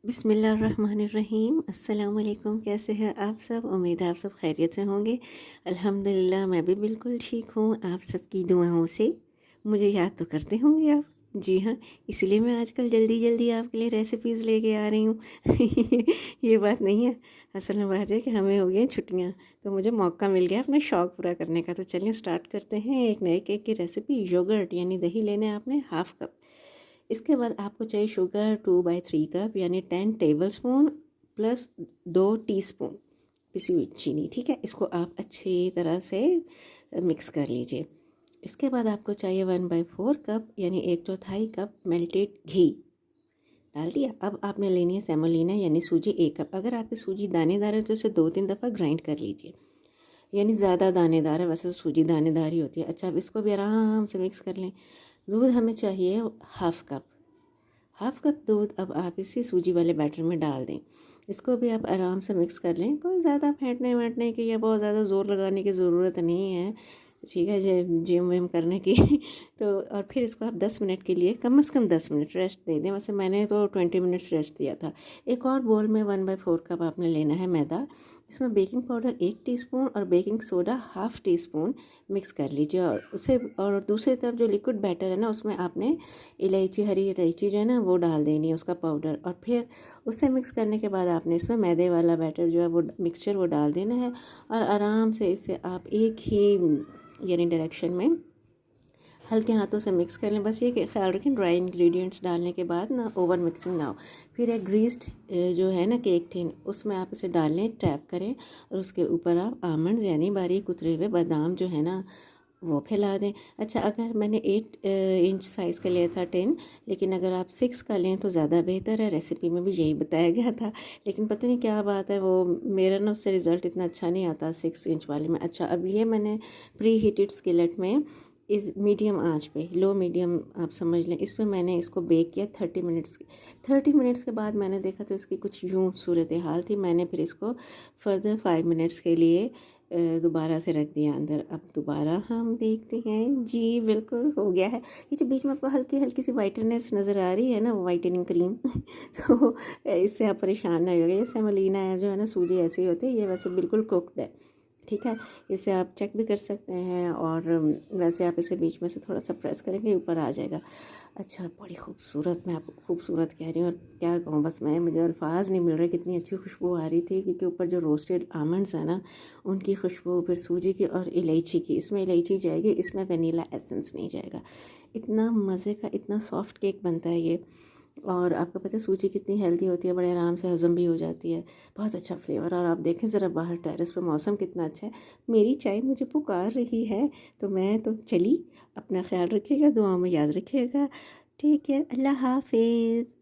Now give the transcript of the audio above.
बिस्मिल्लाहिर्रहमानिर्रहीम। अस्सलाम वालेकुम। कैसे हैं आप सब? उम्मीद है आप सब खैरियत से होंगे। अल्हम्दुलिल्लाह मैं भी बिल्कुल ठीक हूँ। आप सबकी दुआओं से मुझे याद तो करते होंगे आप। जी हाँ, इसलिए मैं आजकल जल्दी जल्दी आपके लिए रेसिपीज़ लेके आ रही हूँ। ये बात नहीं है। असल में बात है कि हमें हो गई हैं छुट्टियाँ, तो मुझे मौका मिल गया अपना शौक़ पूरा करने का। तो चलिए स्टार्ट करते हैं एक नए केक की रेसिपी। योगर्ट यानी दही लेना है आपने हाफ़ कप। इसके बाद आपको चाहिए शुगर 2/3 कप यानी 10 टेबल स्पून प्लस 2 टीस्पून पिसी हुई चीनी। ठीक है, इसको आप अच्छी तरह से मिक्स कर लीजिए। इसके बाद आपको चाहिए 1/4 कप यानी 1/4 कप मेल्टेड घी डाल दिया। अब आपने लेनी है सेमोलिना यानी सूजी 1 कप। अगर आपकी सूजी दानेदार है तो इसे 2-3 दफ़ा ग्राइंड कर लीजिए, यानी ज़्यादा दानेदार है, वैसे तो सूजी दानेदार ही होती है। अच्छा, अब इसको भी आराम से मिक्स कर लें। दूध हमें चाहिए हाफ़ कप दूध अब आप इसी सूजी वाले बैटर में डाल दें। इसको भी आप आराम से मिक्स कर लें। कोई ज़्यादा फेंटने वेंटने की या बहुत ज़्यादा ज़ोर लगाने की ज़रूरत नहीं है, ठीक है, जिम विम करने की। तो और फिर इसको आप 10 मिनट के लिए, कम से कम 10 मिनट रेस्ट दे दें। वैसे मैंने तो 20 मिनट्स रेस्ट दिया था। एक और बोल में 1/4 कप आपने लेना है मैदा। इसमें बेकिंग पाउडर 1 टीस्पून और baking soda half tea spoon mix कर लीजिए। और दूसरी तरफ जो लिक्विड बैटर है ना, उसमें आपने इलायची, हरी इलायची जो है ना, वो डाल देनी है, उसका पाउडर। और फिर उससे मिक्स करने के बाद आपने इसमें मैदे वाला बैटर जो है वो मिक्सचर वो डाल देना है। और आराम से इसे आप एक ही यानी डायरेक्शन में हल्के हाथों से मिक्स कर लें। बस ये ख्याल रखें ड्राई इंग्रेडिएंट्स डालने के बाद ना ओवर मिक्सिंग ना हो। फिर एक ग्रीस्ड जो है ना केक टिन, उसमें आप इसे डाल लें, टैप करें और उसके ऊपर आप आमंड्स यानी बारीक कुतरे हुए बादाम जो है ना वो फैला दें। अच्छा, अगर मैंने 8 इंच साइज़ का लिया था 10, लेकिन अगर आप 6 का लें तो ज़्यादा बेहतर है। रेसिपी में भी यही बताया गया था, लेकिन पता नहीं क्या बात है, वो मेरा ना उससे रिज़ल्ट इतना अच्छा नहीं आता 6 इंच वाले में। अच्छा, अब ये मैंने प्री हीटेड स्किलेट में इस मीडियम आंच पे, लो मीडियम आप समझ लें, इसमें मैंने इसको बेक किया 30 मिनट्स। 30 मिनट्स के बाद मैंने देखा तो इसकी कुछ यूँ सूरत हाल थी। मैंने फिर इसको फर्दर 5 मिनट्स के लिए दोबारा से रख दिया अंदर। अब दोबारा हम देखते हैं। जी बिल्कुल हो गया है। ये जो बीच में आपको हल्की हल्की सी वाइटनेस नज़र आ रही है ना, वाइटनिंग क्रीम तो इससे आप परेशान नहीं होगे। ये सेमोलिना है जो है ना, सूजी ऐसी होती है, ये वैसे बिल्कुल कुक्ड है। ठीक है, इसे आप चेक भी कर सकते हैं। और वैसे आप इसे बीच में से थोड़ा सा प्रेस करेंगे, ऊपर आ जाएगा। अच्छा, बड़ी खूबसूरत, मैं आपको खूबसूरत कह रही हूँ और क्या कहूँ, बस मुझे अल्फाज नहीं मिल रहे, कितनी अच्छी खुशबू आ रही थी। क्योंकि ऊपर जो रोस्टेड आमंड्स है ना, उनकी खुशबू, फिर सूजी की और इलायची की। इसमें इलायची जाएगी, इसमें वनीला एसेंस नहीं जाएगा। इतना मज़े का, इतना सॉफ्ट केक बनता है ये। और आपको पता है सूजी कितनी हेल्दी होती है, बड़े आराम से हज़म भी हो जाती है। बहुत अच्छा फ्लेवर। और आप देखें ज़रा बाहर टेरेस पे मौसम कितना अच्छा है। मेरी चाय मुझे पुकार रही है, तो मैं तो चली। अपना ख्याल रखिएगा, दुआओं में याद रखिएगा। ठीक है, अल्लाह हाफिज़।